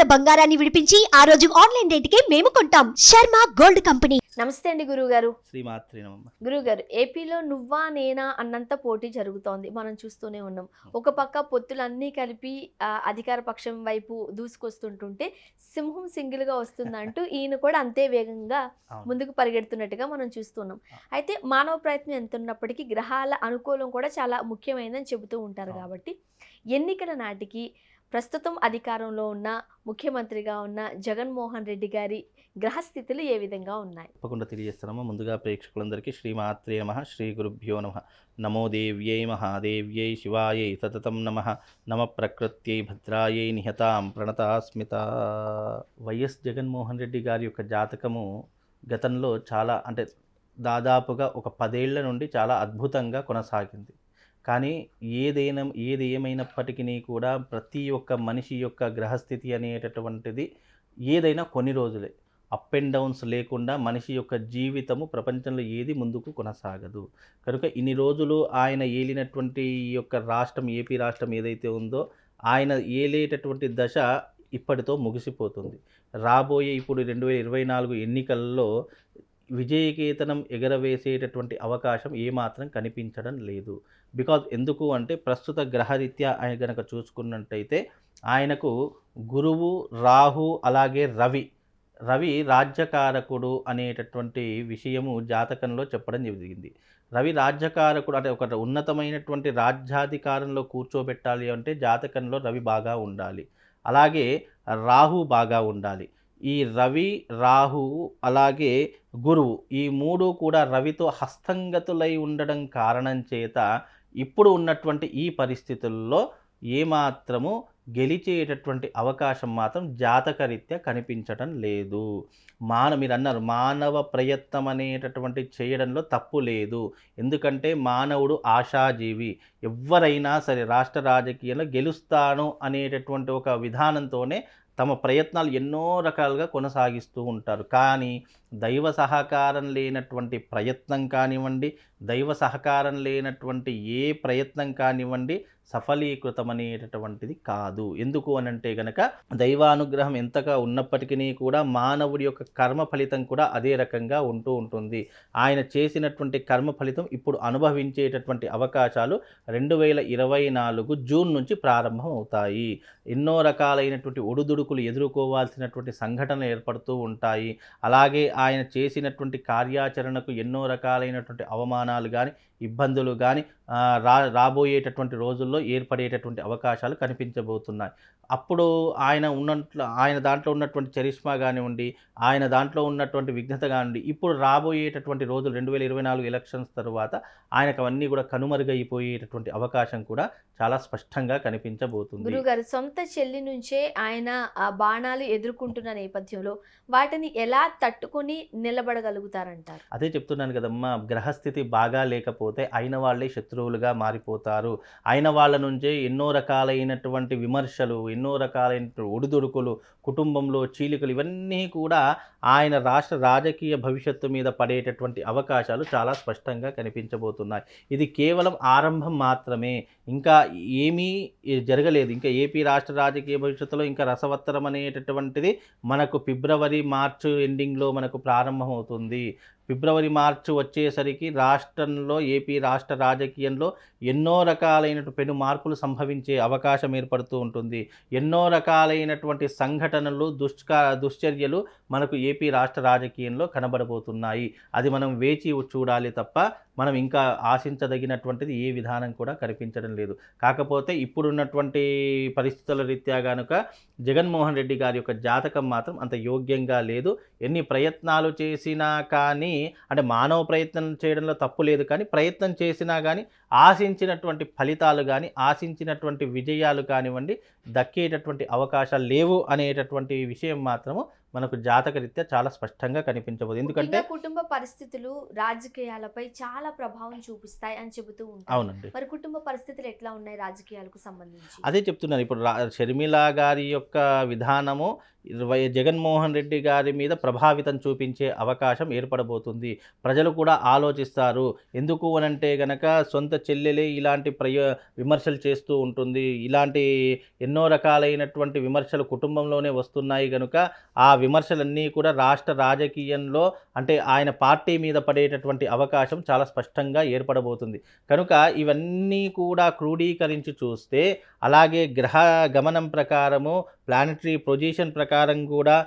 ఉన్న బంగారాన్ని విడిపించి ఆ రోజు ఆన్లైన్ రేటుకే మేము కొంటాం. Sharma gold company. నమస్తే అండి గురువుగారు. శ్రీమాత్రి నమః. గురువుగారు, ఏపీలో నువ్వా నేనా అన్నంత పోటీ జరుగుతోంది, మనం చూస్తూనే ఉన్నాం. ఒక పక్క పొత్తులన్నీ కలిపి అధికార పక్షం వైపు దూసుకొస్తుంటుంటే సింహం సింగిల్ గా వస్తుందంటూ ఈయన కూడా అంతే వేగంగా ముందుకు పరిగెడుతున్నట్టుగా మనం చూస్తున్నాం. అయితే మానవ ప్రయత్నం ఎంత ఉన్నప్పటికీ గ్రహాల అనుకూలం కూడా చాలా ముఖ్యమైనదని చెబుతూ ఉంటారు. కాబట్టి ఎన్నికల నాటికి ప్రస్తుతం అధికారంలో ఉన్న ముఖ్యమంత్రిగా ఉన్న జగన్మోహన్ రెడ్డి గారి గ్రహస్థితులు ఏ విధంగా ఉన్నాయి? తప్పకుండా తెలియజేస్తున్నాము. ముందుగా ప్రేక్షకులందరికీ శ్రీమాత్రే నమః, శ్రీ గురుభ్యో నమః. నమో దేవ్యై మహాదేవ్యై శివాయై సతతం నమః. నమ ప్రకృత్యై భద్రాయై నిహతాం ప్రణతాస్మిత. వైఎస్ జగన్మోహన్ రెడ్డి గారి యొక్క జాతకము గతంలో చాలా దాదాపుగా ఒక 10 ఏళ్ల నుండి చాలా అద్భుతంగా కొనసాగింది. కానీ ఏది ఏమైనప్పటికీ కూడా ప్రతి ఒక్క మనిషి యొక్క గ్రహస్థితి అనేటటువంటిది ఏదైనా కొన్ని రోజులే. అప్ అండ్ డౌన్స్ లేకుండా మనిషి యొక్క జీవితము ప్రపంచంలో ఏది ముందుకు కొనసాగదు. కనుక ఇన్ని రోజులు ఆయన ఏలినటువంటి ఈ యొక్క రాష్ట్రం, ఏపీ రాష్ట్రం ఏదైతే ఉందో, ఆయన ఏలేటటువంటి దశ ఇప్పటితో ముగిసిపోతుంది. రాబోయే ఇప్పుడు 2024 ఎన్నికల్లో విజయకేతనం ఎగరవేసేటటువంటి అవకాశం ఏమాత్రం కనిపించడం లేదు. బికాజ్ ఎందుకు అంటే ప్రస్తుత గ్రహరీత్యా ఆయన గనక చూసుకున్నట్టయితే ఆయనకు గురువు, రాహు, అలాగే రవి రాజ్యకారకుడు అనేటటువంటి విషయము జాతకంలో చెప్పడం జరిగింది. రవి రాజ్యకారకుడు అంటే ఒక ఉన్నతమైనటువంటి రాజ్యాధికారంలో కూర్చోబెట్టాలి అంటే జాతకంలో రవి బాగా ఉండాలి, అలాగే రాహు బాగా ఉండాలి. ఈ రవి, రాహు, అలాగే గురువు, ఈ మూడు కూడా రవితో హస్తంగతులై ఉండడం కారణం చేత ఇప్పుడు ఉన్నటువంటి ఈ పరిస్థితుల్లో ఏమాత్రము గెలిచేటటువంటి అవకాశం మాత్రం జాతకరీత్యా కనిపించడం లేదు. మీరు అన్నారు మానవ ప్రయత్నం అనేటటువంటి చేయడంలో తప్పు లేదు. ఎందుకంటే మానవుడు ఆశాజీవి. ఎవరైనా సరే రాష్ట్ర రాజకీయాల్లో గెలుస్తాను అనేటటువంటి ఒక విధానంతోనే తమ ప్రయత్నాలు ఎన్నో రకాలుగా కొనసాగిస్తూ ఉంటారు. కానీ దైవ సహకారం లేనటువంటి ప్రయత్నం కానివ్వండి, దైవ సహకారం లేనటువంటి ఏ ప్రయత్నం కానివ్వండి సఫలీకృతం అనేటటువంటిది కాదు. ఎందుకు అనంటే గనక దైవానుగ్రహం ఎంతగా ఉన్నప్పటికీ కూడా మానవుడి యొక్క కర్మ ఫలితం కూడా అదే రకంగా ఉంటూ ఉంటుంది. ఆయన చేసినటువంటి కర్మ ఫలితం ఇప్పుడు అనుభవించేటటువంటి అవకాశాలు 2024 జూన్ నుంచి ప్రారంభం అవుతాయి. ఎన్నో రకాలైనటువంటి ఒడుదుడుకులు ఎదుర్కోవాల్సినటువంటి సంఘటనలు ఏర్పడుతూ ఉంటాయి. అలాగే ఆయన చేసినటువంటి కార్యాచరణకు ఎన్నో రకాలైనటువంటి అవమానాలు కానీ, ఇబ్బందులు కానీ రాబోయేటటువంటి రోజుల్లో ఏర్పడేటటువంటి అవకాశాలు కనిపించబోతున్నాయి. అప్పుడు ఆయన దాంట్లో ఉన్నటువంటి చరిష్మా కానివ్వండి, ఆయన దాంట్లో ఉన్నటువంటి విఘ్నత కానివ్వండి, ఇప్పుడు రాబోయేటటువంటి రోజులు 2024 ఎలక్షన్స్ తర్వాత ఆయనకు అవన్నీ కూడా కనుమరుగైపోయేటటువంటి అవకాశం కూడా చాలా స్పష్టంగా కనిపించబోతుంది. గురుగారు, సొంత చెల్లి నుంచే ఆయన ఆ బాణాలు ఎదుర్కొంటున్న నేపథ్యంలో వాటిని ఎలా తట్టుకొని నిలబడగలుగుతారంటారు? అదే చెప్తున్నాను కదమ్మా, గ్రహస్థితి బాగా లేకపోతే అయిన వాళ్ళే శత్రువులుగా మారిపోతారు. అయిన వాళ్ళ నుంచే ఎన్నో రకాలైనటువంటి విమర్శలు, ఎన్నో రకాలైన ఒడిదుడుకులు, కుటుంబంలో చీలికలు, ఇవన్నీ కూడా ఆయన రాష్ట్ర రాజకీయ భవిష్యత్తు మీద పడేటటువంటి అవకాశాలు చాలా స్పష్టంగా కనిపించబోతున్నాయి. ఇది కేవలం ఆరంభం మాత్రమే, ఇంకా ఏమీ జరగలేదు. ఇంకా ఏపీ రాష్ట్ర రాజకీయ భవిష్యత్తులో ఇంకా రసవత్తరం అనేటటువంటిది మనకు ఫిబ్రవరి, మార్చి ఎండింగ్లో మనకు ప్రారంభమవుతుంది. ఫిబ్రవరి, మార్చి వచ్చేసరికి రాష్ట్రంలో, ఏపీ రాష్ట్ర రాజకీయంలో ఎన్నో రకాలైనటువంటి పెను మార్పులు సంభవించే అవకాశం ఏర్పడుతూ ఉంటుంది. ఎన్నో రకాలైనటువంటి సంఘటనలు, దుశ్చర్యలు మనకు ఏపీ రాష్ట్ర రాజకీయంలో కనబడబోతున్నాయి. అది మనం వేచి చూడాలి తప్ప మనం ఇంకా ఆశించదగినటువంటిది ఏ విధానం కూడా కనిపించడం లేదు. కాకపోతే ఇప్పుడున్నటువంటి పరిస్థితుల రీత్యా కనుక జగన్మోహన్ రెడ్డి గారి యొక్క జాతకం మాత్రం అంత యోగ్యంగా లేదు. ఎన్ని ప్రయత్నాలు చేసినా కానీ, మానవ ప్రయత్నం చేయడంలో తప్పు లేదు, కానీ ప్రయత్నం చేసినా కానీ ఆశించినటువంటి ఫలితాలు కానీ, ఆశించినటువంటి విజయాలు కానివ్వండి దక్కేటటువంటి అవకాశాలు లేవు అనేటటువంటి విషయం మాత్రము మనకు జాతకరీత్యా చాలా స్పష్టంగా కనిపించబోదు. ఎందుకంటే కుటుంబ పరిస్థితులు రాజకీయాలపై చాలా ప్రభావం చూపిస్తాయి అని చెబుతూ ఉంటారు. అవునండి. మరి కుటుంబ పరిస్థితులు ఎట్లా ఉన్నాయి రాజకీయాలకు సంబంధించి? అదే చెప్తున్నాను. ఇప్పుడు షర్మిల గారి యొక్క విధానము జగన్మోహన్ రెడ్డి గారి మీద ప్రభావితం చూపించే అవకాశం ఏర్పడబోతుంది. ప్రజలు కూడా ఆలోచిస్తారు. ఎందుకు అనంటే గనక సొంత చెల్లెలే ఇలాంటి విమర్శలు చేస్తూ ఉంటుంది. ఇలాంటి ఎన్నో రకాలైనటువంటి విమర్శలు కుటుంబంలోనే వస్తున్నాయి గనుక ఆ విమర్శలన్నీ కూడా రాష్ట్ర రాజకీయంలో అంటే ఆయన పార్టీ మీద పడేటటువంటి అవకాశం చాలా స్పష్టంగా ఏర్పడబోతుంది. కనుక ఇవన్నీ కూడా క్రోడీకరించి చూస్తే అలాగే గ్రహ గమనం ప్రకారము ప్లానటరీ పొజిషన్ ప్రకారం కూడా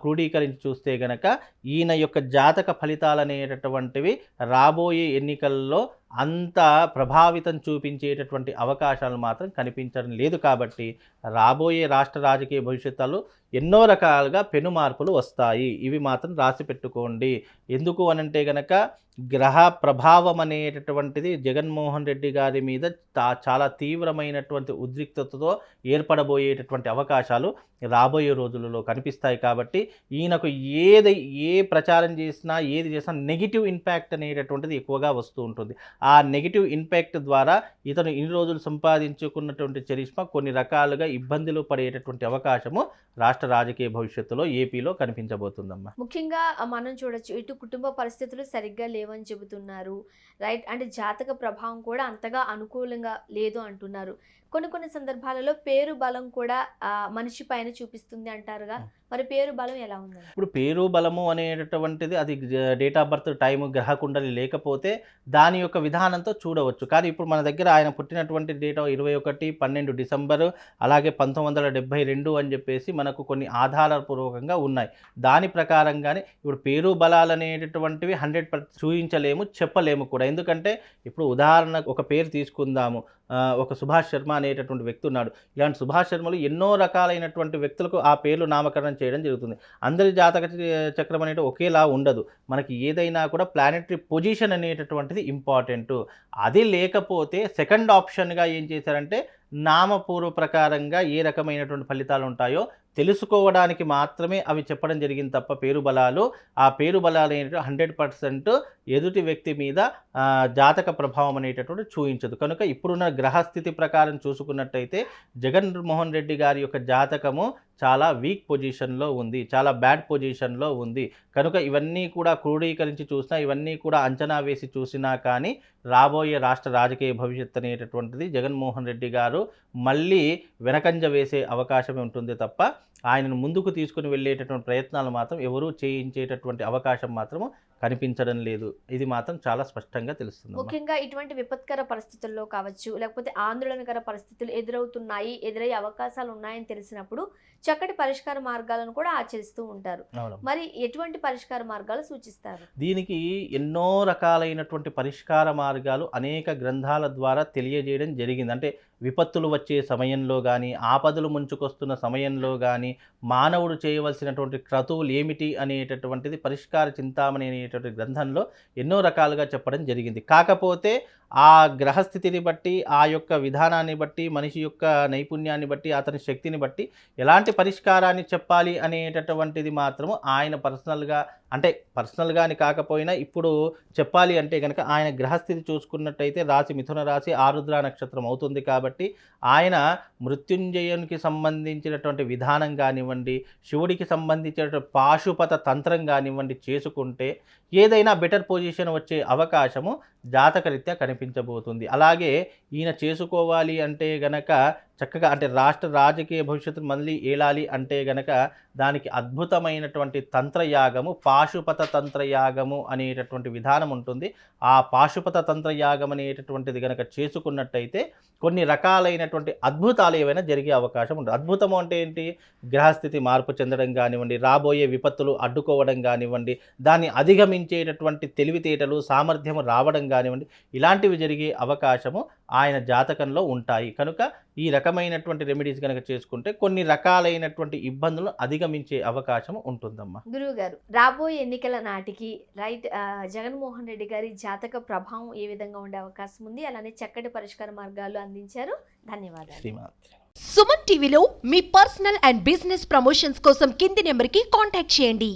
క్రోడీకరించి చూస్తే గనక ఈయన యొక్క జాతక ఫలితాలనేటటువంటివి రాబోయే ఎన్నికల్లో అంత ప్రభావితం చూపించేటటువంటి అవకాశాలు మాత్రం కనిపించడం లేదు. కాబట్టి రాబోయే రాష్ట్ర రాజకీయ భవిష్యత్తులో ఎన్నో రకాలుగా పెను మార్పులు వస్తాయి. ఇవి మాత్రం రాసి పెట్టుకోండి. ఎందుకు అనంటే గనక గ్రహ ప్రభావం అనేటటువంటిది జగన్మోహన్ రెడ్డి గారి మీద చాలా తీవ్రమైనటువంటి ఉద్రిక్తతతో ఏర్పడబోయేటటువంటి అవకాశాలు రాబోయే రోజులలో కనిపిస్తాయి. కాబట్టి ఈయనకు ఏ ప్రచారం చేసినా ఏది చేసినా నెగిటివ్ ఇంపాక్ట్ అనేటటువంటిది ఎక్కువగా వస్తూ ఉంటుంది. ఆ నెగిటివ్ ఇంపాక్ట్ ద్వారా ఇతను ఇన్ని రోజులు సంపాదించుకున్నటువంటి చరిష్మా కొన్ని రకాలుగా ఇబ్బందులు పడేటటువంటి అవకాశము రాష్ట్ర రాజకీయ భవిష్యత్తులో ఏపీలో కనిపించబోతుందమ్మా. ముఖ్యంగా మనం చూడొచ్చు, ఇటు కుటుంబ పరిస్థితులు సరిగ్గా లేవని చెబుతున్నారు, రైట్. అంటే జాతక ప్రభావం కూడా అంతగా అనుకూలంగా లేదు అంటున్నారు. కొన్ని సందర్భాలలో పేరు బలం కూడా మనిషి పైన చూపిస్తుంది అంటారుగా, మరి పేరు బలం ఎలా ఉంది? ఇప్పుడు పేరు బలము అనేటటువంటిది అది డేట్ ఆఫ్ బర్త్ టైము గ్రహ కుండలి లేకపోతే దాని యొక్క విధానంతో చూడవచ్చు. కానీ ఇప్పుడు మన దగ్గర ఆయన పుట్టినటువంటి డేట్ 21/12 డిసెంబరు అలాగే 1972 అని చెప్పేసి మనకు కొన్ని ఆధారపూర్వకంగా ఉన్నాయి. దాని ప్రకారంగానే ఇప్పుడు పేరు బలాలు అనేటటువంటివి 100% చూపించలేము, చెప్పలేము కూడా. ఎందుకంటే ఇప్పుడు ఉదాహరణకు ఒక పేరు తీసుకుందాము, ఒక సుభాష్ శర్మ అనేటటువంటి వ్యక్తి ఉన్నాడు. ఇలాంటి సుభాష్ శర్మలు ఎన్నో రకాలైనటువంటి వ్యక్తులకు ఆ పేర్లు నామకరణం చేయడం జరుగుతుంది. అందరి జాతక చక్రం అనేది ఒకేలా ఉండదు. మనకి ఏదైనా కూడా ప్లానెటరీ పొజిషన్ అనేటటువంటిది ఇంపార్టెంట్. అది లేకపోతే సెకండ్ ఆప్షన్గా ఏం చేశారంటే నామపూర్వ ప్రకారంగా ఏ రకమైనటువంటి ఫలితాలు ఉంటాయో తెలుసుకోవడానికి మాత్రమే అవి చెప్పడం జరిగింది తప్ప పేరు బలాలు ఆ పేరు బలాలు అనేటువంటి 100% ఎదుటి వ్యక్తి మీద జాతక ప్రభావం అనేటటువంటి చూపించదు. కనుక ఇప్పుడున్న గ్రహస్థితి ప్రకారం చూసుకున్నట్టయితే జగన్మోహన్ రెడ్డి గారి యొక్క జాతకము చాలా వీక్ పొజిషన్లో ఉంది, చాలా బ్యాడ్ పొజిషన్లో ఉంది. కనుక ఇవన్నీ కూడా క్రోడీకరించి చూసినా, ఇవన్నీ కూడా అంచనా వేసి చూసినా కానీ రాబోయే రాష్ట్ర రాజకీయ భవిష్యత్తు అనేటటువంటిది జగన్మోహన్ రెడ్డి గారు మళ్ళీ వెనకంజ వేసే అవకాశమే ఉంటుంది తప్ప ఆయనను ముందుకు తీసుకుని వెళ్ళేటటువంటి ప్రయత్నాలు మాత్రం ఎవరూ చేయించేటటువంటి అవకాశం మాత్రము కనిపించడం లేదు. ఇది మాత్రం చాలా స్పష్టంగా తెలుస్తుంది. ముఖ్యంగా ఇటువంటి విపత్కర పరిస్థితుల్లో కావచ్చు, లేకపోతే ఆందోళనకర పరిస్థితులు ఎదురయ్యే అవకాశాలు ఉన్నాయని తెలిసినప్పుడు చక్కటి పరిష్కార మార్గాలను కూడా ఆచరిస్తూ ఉంటారు. మరి ఎటువంటి పరిష్కార మార్గాలు సూచిస్తారు? దీనికి ఎన్నో రకాలైనటువంటి పరిష్కార మార్గాలు అనేక గ్రంథాల ద్వారా తెలియజేయడం జరిగింది. అంటే విపత్తులు వచ్చే సమయంలో కానీ, ఆపదలు ముంచుకొస్తున్న సమయంలో కానీ మానవుడు చేయవలసినటువంటి క్రతువులు ఏమిటి అనేటటువంటిది పరిష్కార చింతామణి అనేటువంటి గ్రంథంలో ఎన్నో రకాలుగా చెప్పడం జరిగింది. కాకపోతే ఆ గ్రహస్థితిని బట్టి, ఆ యొక్క విధానాన్ని బట్టి, మనిషి యొక్క నైపుణ్యాన్ని బట్టి, అతని శక్తిని బట్టి ఎలాంటి పరిష్కారాన్ని చెప్పాలి అనేటటువంటిది మాత్రము ఆయన పర్సనల్గాని కాకపోయినా ఇప్పుడు చెప్పాలి అంటే కనుక ఆయన గ్రహస్థితి చూసుకున్నట్టయితే రాశి మిథున రాశి ఆరుద్ర నక్షత్రం అవుతుంది. కాబట్టి ఆయన మృత్యుంజయునికి సంబంధించినటువంటి విధానం కానివ్వండి, శివుడికి సంబంధించినటువంటి పాశుపత తంత్రం కానివ్వండి చేసుకుంటే ఏదైనా బెటర్ పొజిషన్ వచ్చే అవకాశము జాతకరీత్యా కనిపించబోతుంది. అలాగే ఈయన చేసుకోవాలి అంటే గనక చక్కగా అంటే రాష్ట్ర రాజకీయ భవిష్యత్తు మళ్ళీ ఏలాలి అంటే గనక దానికి అద్భుతమైనటువంటి తంత్రయాగము, పాశుపత తంత్రయాగము అనేటటువంటి విధానం ఉంటుంది. ఆ పాశుపత తంత్రయాగం అనేటటువంటిది గనక చేసుకున్నట్టయితే కొన్ని రకాలైనటువంటి అద్భుతాలు ఏవైనా జరిగే అవకాశం ఉంటుంది. అద్భుతము అంటే ఏంటి? గ్రహస్థితి మార్పు చెందడం కానివ్వండి, రాబోయే విపత్తులు అడ్డుకోవడం కానివ్వండి, దాన్ని అధిగమించేటటువంటి తెలివితేటలు సామర్థ్యం రావడం కానివ్వండి, ఇలాంటివి జరిగే అవకాశము ఆయన జాతకంలో ఉంటాయి. కనుక ఈ రకమైనటువంటి రెమెడీస్ కనుక చేసుకుంటే కొన్ని రకాలైనటువంటి ఇబ్బందులు అధిగమించే అవకాశం ఉంటుందమ్మా. గురువు గారు, రాబోయే ఎన్నికల నాటికి రైట్ జగన్మోహన్ రెడ్డి గారి జాతక ప్రభావం ఏ విధంగా ఉండే అవకాశం ఉంది, అలానే చక్కటి పరిష్కార మార్గాలు అందించారు. ధన్యవాదాలు. సుమన్ టీవీలో మీ పర్సనల్ అండ్ బిజినెస్ ప్రమోషన్స్ కోసం కింది నెంబర్కి కాంటాక్ట్ చేయండి.